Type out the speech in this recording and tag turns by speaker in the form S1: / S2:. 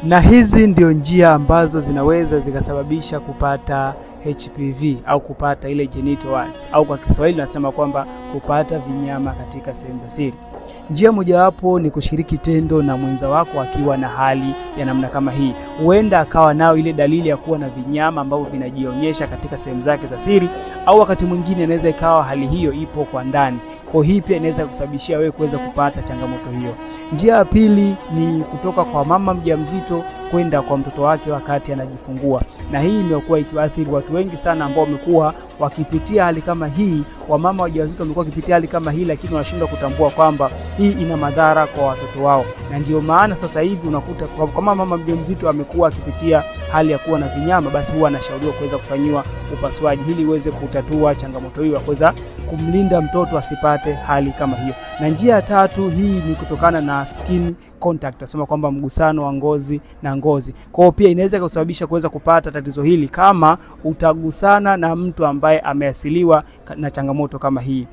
S1: Na hizi ndio njia ambazo zinaweza zikasababisha kupata HPV au kupata ile genital warts, au kwa Kiswahili nasema kwamba kupata vinyama katika sehemu za siri. Njia mojawapo ni kushiriki tendo na mwenza wako akiwa na hali ya namna kama hii. Huenda akawa nao ile dalili ya kuwa na vinyama ambavyo vinajionyesha katika sehemu zake za siri, au wakati mwingine inaweza ikawa hali hiyo ipo kwa ndani. Kwa hii pia inaweza kusababishia wewe kuweza kupata changamoto hiyo. Njia ya pili ni kutoka kwa mama mjamzito kwenda kwa mtoto wake wakati anajifungua. Na hii imekuwa ikiathiri watu wengi sana ambao wamekuwa wakipitia hali kama hii. Wamama wajawazito wamekuwa wakipitia hali kama hii, lakini wanashindwa kutambua kwamba hii ina madhara kwa watoto wao. Na ndio maana sasa hivi unakuta kama mama mjamzito amekuwa akipitia hali ya kuwa na vinyama, basi huwa anashauriwa kuweza kufanyiwa upasuaji ili uweze kutatua changamoto hiyo, kuweza kumlinda mtoto asipate hali kama hiyo. Na njia ya tatu, hii ni kutokana na skin contact, tunasema kwamba mgusano wa ngozi na ngozi. Kwa hiyo pia inaweza kusababisha kuweza kupata tatizo hili kama utagusana na mtu ambaye ameasiliwa na changamoto kama hii.